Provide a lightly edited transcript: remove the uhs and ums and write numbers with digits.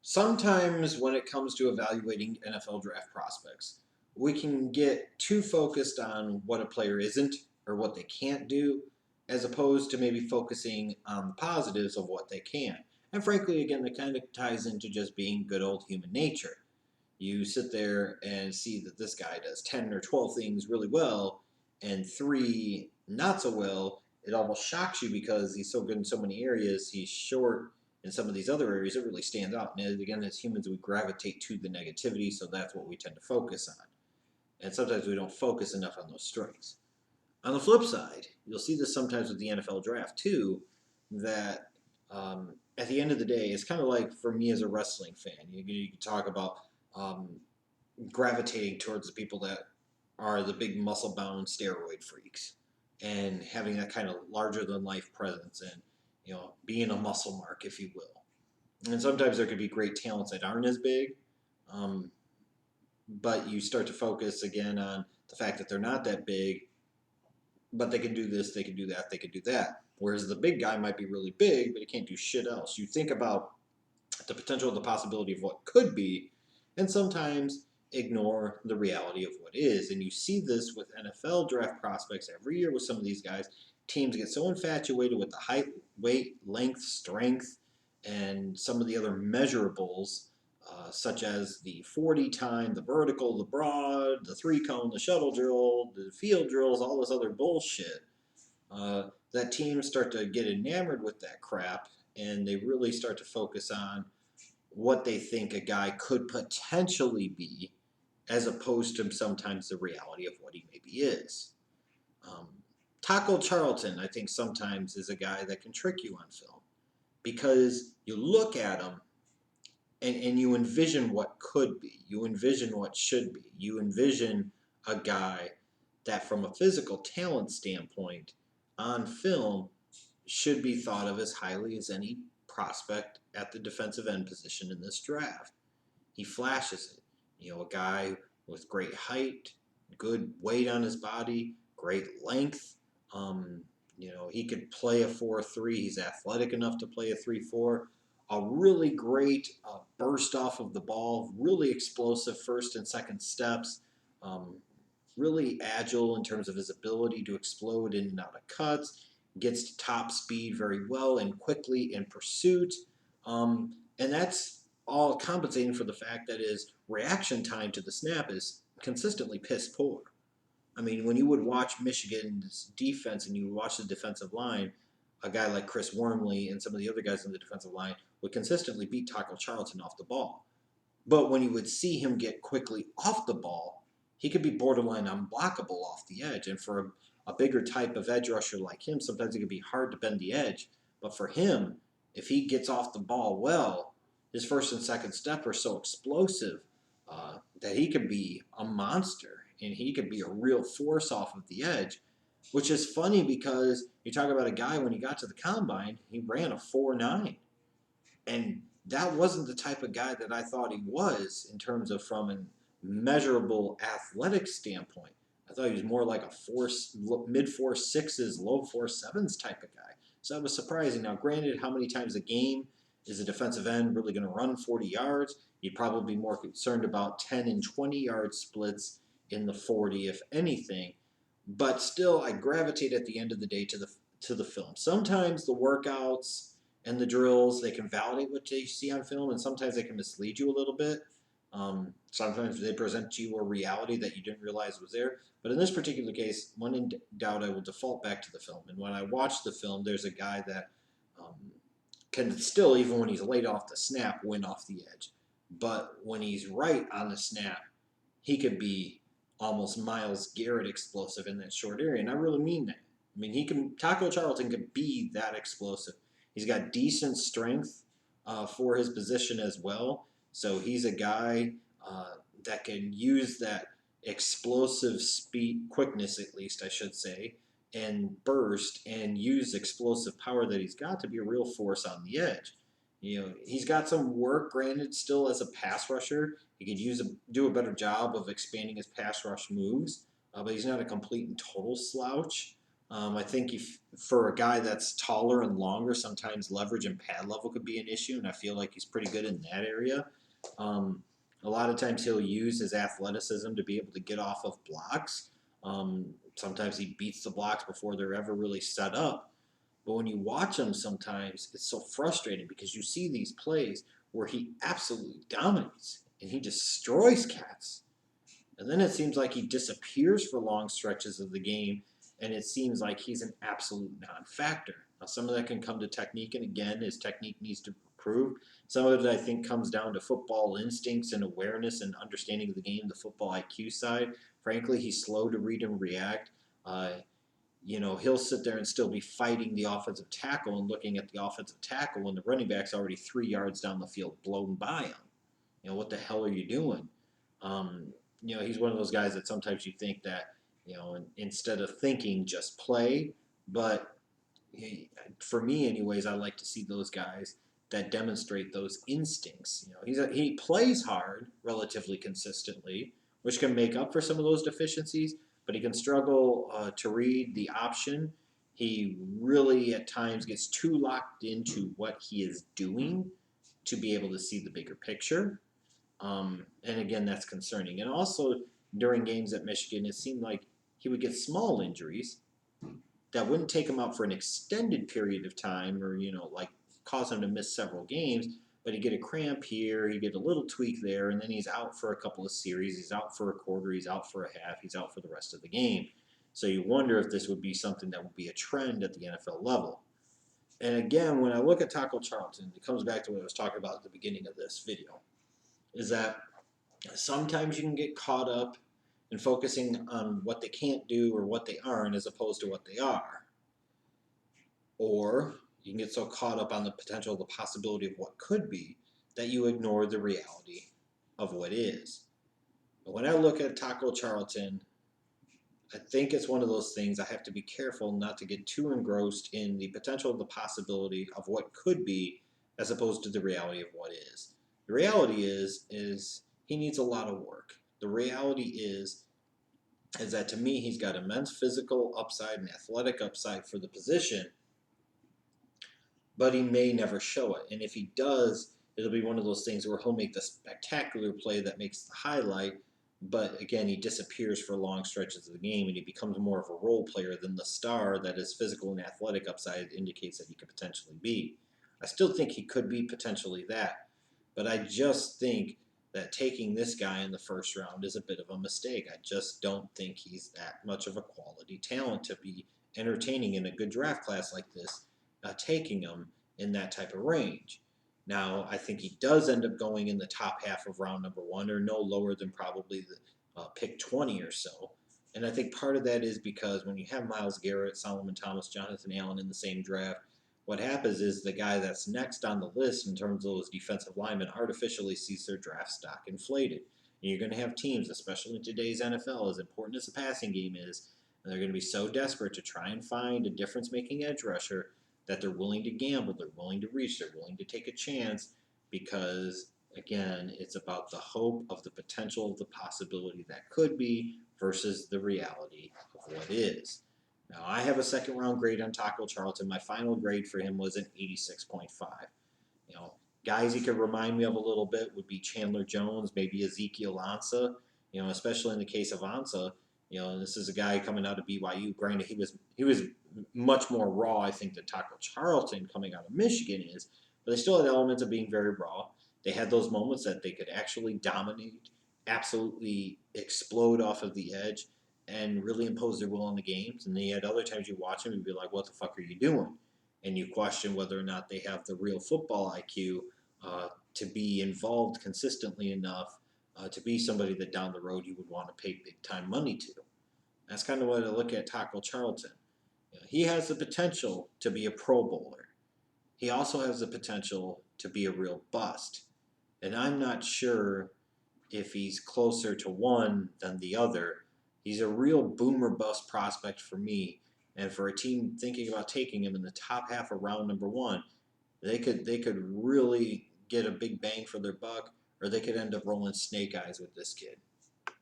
Sometimes when it comes to evaluating NFL draft prospects, we can get too focused on what a player isn't or what they can't do, as opposed to maybe focusing on the positives of what they can. And frankly, again, that kind of ties into just being good old human nature. You sit there and see that this guy does 10 or 12 things really well and three not so well. It almost shocks you because he's so good in so many areas. He's short in some of these other areas. It really stands out. And again, as humans, we gravitate to the negativity, so that's what we tend to focus on. And sometimes we don't focus enough on those strengths. On the flip side, you'll see this sometimes with the NFL draft too, that at the end of the day, it's kind of like for me as a wrestling fan, you can talk about um, gravitating towards the people that are the big muscle bound steroid freaks and having that kind of larger than life presence and being a muscle mark, if you will. And sometimes there could be great talents that aren't as big, um, but you start to focus again on the fact that they're not that big, but they can do this, they can do that, they can do that. Whereas the big guy might be really big, but he can't do shit else. You think about the potential, the possibility of what could be, and sometimes ignore the reality of what is. And you see this with NFL draft prospects every year with some of these guys. Teams get so infatuated with the height, weight, length, strength, and some of the other measurables, such as the 40 time, the vertical, the broad, the three cone, the shuttle drill, the field drills, all this other bullshit. That teams start to get enamored with that crap and they really start to focus on what they think a guy could potentially be, as opposed to sometimes the reality of what he maybe is. Um, Taco Charlton, I think, sometimes is a guy that can trick you on film because you look at him and you envision what could be, you envision what should be, you envision a guy that, from a physical talent standpoint, on film, should be thought of as highly as any prospect at the defensive end position in this draft. He flashes it. A guy with great height, good weight on his body, great length. He could play a 4-3. He's athletic enough to play a 3-4. A really great burst off of the ball, really explosive first and second steps. Um, really agile in terms of his ability to explode in and out of cuts. Gets to top speed very well and quickly in pursuit. And that's all compensating for the fact that his reaction time to the snap is consistently piss poor. I mean, when you would watch Michigan's defense and you would watch the defensive line, a guy like Chris Wormley and some of the other guys on the defensive line would consistently beat Taco Charlton off the ball. But when you would see him get quickly off the ball, he could be borderline unblockable off the edge. And for a bigger type of edge rusher like him, sometimes it could be hard to bend the edge. But for him, if he gets off the ball well, his first and second step are so explosive that he could be a monster and he could be a real force off of the edge. Which is funny because you talk about a guy when he got to the combine, he ran a 4.9. And that wasn't the type of guy that I thought he was in terms of from a measurable athletic standpoint. I thought he was more like a mid 4.6s, low 4.7s type of guy. So that was surprising. Now, granted, how many times a game is a defensive end really going to run 40 yards? You'd probably be more concerned about 10 and 20-yard splits in the 40, if anything. But still, I gravitate at the end of the day to the film. Sometimes the workouts and the drills, they can validate what you see on film, and sometimes they can mislead you a little bit. Sometimes they present to you a reality that you didn't realize was there. But in this particular case, when in doubt, I will default back to the film. And when I watch the film, there's a guy that um, can still, even when he's laid off the snap, win off the edge. But when he's right on the snap, he could be almost Miles Garrett explosive in that short area. And I really mean that. I mean, Taco Charlton could be that explosive. He's got decent strength for his position as well. So he's a guy that can use that explosive speed, quickness at least, I should say, and burst and use explosive power that he's got to be a real force on the edge. He's got some work, granted, still as a pass rusher. He could do a better job of expanding his pass rush moves, but he's not a complete and total slouch. I think if for a guy that's taller and longer, sometimes leverage and pad level could be an issue, and I feel like he's pretty good in that area. Um, a lot of times he'll use his athleticism to be able to get off of blocks. Sometimes he beats the blocks before they're ever really set up. But when you watch him sometimes, it's so frustrating because you see these plays where he absolutely dominates and he destroys cats. And then it seems like he disappears for long stretches of the game, and it seems like he's an absolute non-factor. Now, some of that can come to technique, and again, his technique needs to improve. Some of it, I think, comes down to football instincts and awareness and understanding of the game, the football IQ side. Frankly, he's slow to read and react. Uh, he'll sit there and still be fighting the offensive tackle and looking at the offensive tackle when the running back's already 3 yards down the field, blown by him. What the hell are you doing? Um, he's one of those guys that sometimes you think that, instead of thinking, just play. But for me, anyways, I like to see those guys that demonstrate those instincts. He plays hard relatively consistently, which can make up for some of those deficiencies, but he can struggle to read the option. He really, at times, gets too locked into what he is doing to be able to see the bigger picture. And again, that's concerning. And also, during games at Michigan, it seemed like he would get small injuries that wouldn't take him out for an extended period of time or, like cause him to miss several games. But he'd get a cramp here, he'd get a little tweak there, and then he's out for a couple of series. He's out for a quarter, he's out for a half, he's out for the rest of the game. So you wonder if this would be something that would be a trend at the NFL level. And again, when I look at Taco Charlton, it comes back to what I was talking about at the beginning of this video, is that sometimes you can get caught up in focusing on what they can't do or what they aren't as opposed to what they are. Or you can get so caught up on the potential, the possibility of what could be, that you ignore the reality of what is. But when I look at Taco Charlton, I think it's one of those things I have to be careful not to get too engrossed in the potential, the possibility of what could be as opposed to the reality of what is. The reality is he needs a lot of work. The reality is that to me he's got immense physical upside and athletic upside for the position, but he may never show it. And if he does, it'll be one of those things where he'll make the spectacular play that makes the highlight, but again, he disappears for long stretches of the game and he becomes more of a role player than the star that his physical and athletic upside indicates that he could potentially be. I still think he could be potentially that, but I just think that taking this guy in the first round is a bit of a mistake. I just don't think he's that much of a quality talent to be entertaining in a good draft class like this, taking him in that type of range. Now, I think he does end up going in the top half of round number 1 or no lower than probably the pick 20 or so. And I think part of that is because when you have Myles Garrett, Solomon Thomas, Jonathan Allen in the same draft, what happens is the guy that's next on the list in terms of those defensive linemen artificially sees their draft stock inflated. And you're going to have teams, especially in today's NFL, as important as the passing game is, and they're going to be so desperate to try and find a difference-making edge rusher that they're willing to gamble, they're willing to reach, they're willing to take a chance because, again, it's about the hope of the potential of the possibility that could be versus the reality of what is. Now, I have a second round grade on Taco Charlton. My final grade for him was an 86.5. Guys he could remind me of a little bit would be Chandler Jones, maybe Ezekiel Ansah, especially in the case of Ansah. This is a guy coming out of BYU. Granted, he was much more raw, I think, than Taco Charlton coming out of Michigan is, but they still had elements of being very raw. They had those moments that they could actually dominate, absolutely explode off of the edge, and really impose their will on the games. And then you had other times you watch them, you'd be like, what the fuck are you doing? And you question whether or not they have the real football IQ to be involved consistently enough to be somebody that down the road you would want to pay big time money to. That's kind of what I look at Taco Charlton. He has the potential to be a Pro Bowler. He also has the potential to be a real bust. And I'm not sure if he's closer to one than the other. He's a real boomer bust prospect for me. And for a team thinking about taking him in the top half of round number 1, they could really get a big bang for their buck, or they could end up rolling snake eyes with this kid.